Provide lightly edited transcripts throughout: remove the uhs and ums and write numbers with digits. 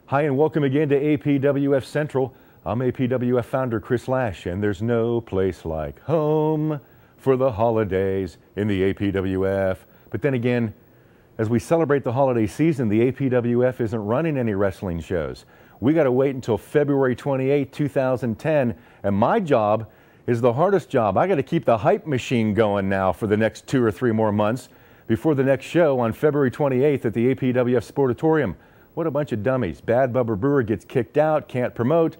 Hi and welcome again to APWF Central. I'm APWF founder Chris Lash, and there's no place like home for the holidays in the APWF. But then again, as we celebrate the holiday season, the APWF isn't running any wrestling shows. We got to wait until February 28, 2010, and my job is the hardest job. I got to keep the hype machine going now for the next 2 or 3 more months before the next show on February 28th at the APWF Sportatorium. What a bunch of dummies. Bad Bubba Brewer gets kicked out, can't promote.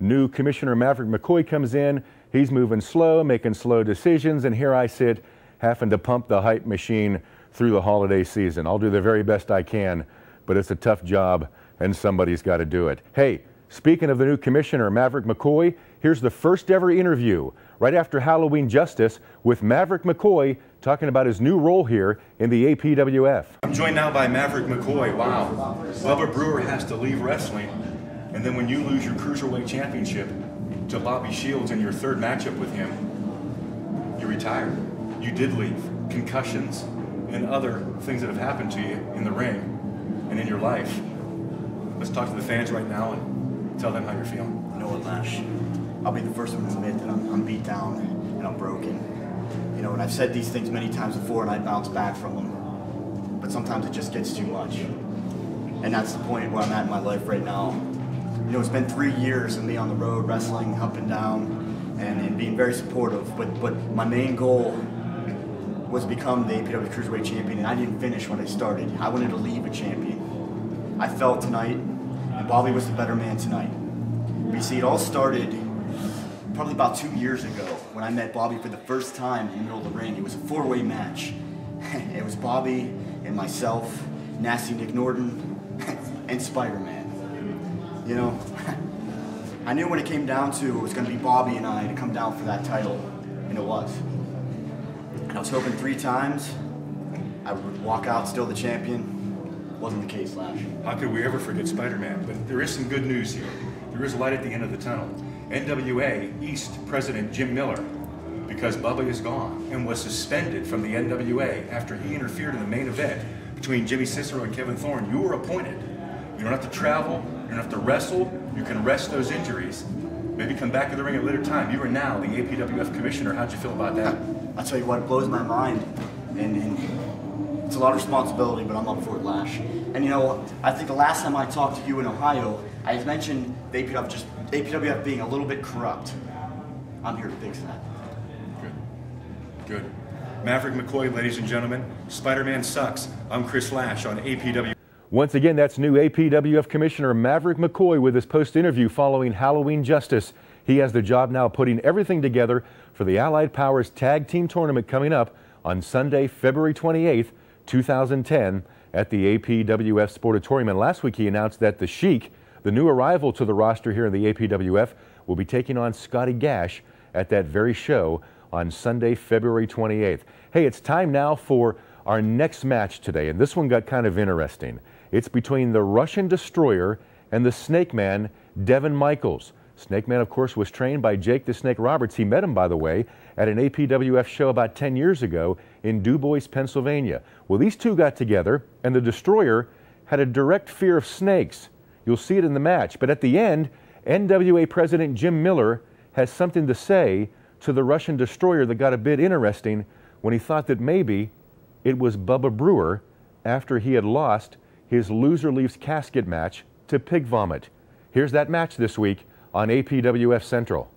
New Commissioner Maverick McCoy comes in. He's moving slow, making slow decisions, and here I sit having to pump the hype machine through the holiday season. I'll do the very best I can, but it's a tough job and somebody's got to do it. Hey, speaking of the new Commissioner Maverick McCoy, here's the first ever interview right after Halloween Justice with Maverick McCoy talking about his new role here in the APWF. I'm joined now by Maverick McCoy. Wow. Bubba Brewer has to leave wrestling, and then when you lose your Cruiserweight Championship to Bobby Shields in your 3rd matchup with him, you retired. You did leave. Concussions and other things that have happened to you in the ring and in your life. Let's talk to the fans right now and tell them how you're feeling. You know what, Lash? I'll be the first one to admit that I'm beat down and I'm broken. You know, and I've said these things many times before and I bounce back from them. But sometimes it just gets too much. And that's the point where I'm at in my life right now. You know, it's been 3 years of me on the road, wrestling up and down, and being very supportive. But my main goal was to become the APW Cruiserweight Champion, and I didn't finish when I started. I wanted to leave a champion. I felt tonight, and Bobby was the better man tonight. But you see, it all started probably about 2 years ago when I met Bobby for the first time in the middle of the ring. It was a 4-way match. It was Bobby and myself, Nasty Nick Norton, and Spider-Man. You know, I knew when it came down to it was going to be Bobby and I to come down for that title, and it was. And I was hoping 3 times I would walk out still the champion. Wasn't the case, Lash. How could we ever forget Spider-Man? But there is some good news here. There is light at the end of the tunnel. NWA East President Jim Miller, because Bubba is gone and was suspended from the NWA after he interfered in the main event between Jimmy Cicero and Kevin Thorne, you were appointed. You don't have to travel, you don't have to wrestle, you can rest those injuries. Maybe come back to the ring at a later time. You are now the APWF Commissioner. How'd you feel about that? I'll tell you what, it blows my mind. And it's a lot of responsibility, but I'm up for it, Lash. And you know, I think the last time I talked to you in Ohio, I had mentioned the APWF being a little bit corrupt. I'm here to fix that. Good. Maverick McCoy, ladies and gentlemen. Spider-Man sucks. I'm Chris Lash on APWF. Once again, that's new APWF Commissioner Maverick McCoy with his post-interview following Halloween Justice. He has the job now putting everything together for the Allied Powers Tag Team Tournament coming up on Sunday, February 28th, 2010 at the APWF Sportatorium. And last week he announced that the Sheik, the new arrival to the roster here in the APWF, will be taking on Scotty Gash at that very show on Sunday, February 28th. Hey, it's time now for our next match today, and this one got kind of interesting. It's between the Russian Destroyer and the Snake Man, Devin Michaels. Snake Man, of course, was trained by Jake the Snake Roberts. He met him, by the way, at an APWF show about 10 years ago in Du Bois, Pennsylvania. Well, these two got together, and the Destroyer had a direct fear of snakes. You'll see it in the match. But at the end, NWA President Jim Miller has something to say to the Russian Destroyer that got a bit interesting when he thought that maybe it was Bubba Brewer after he had lost his Loser Leaves Casket match to Pig Vomit. Here's that match this week on APWF Central.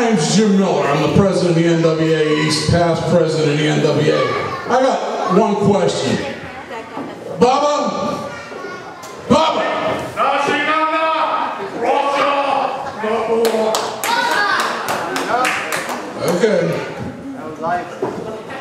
name's Jim Miller. I'm the president of the NWA East, past president of the NWA. I got one question. Baba? Baba! Okay. That was life.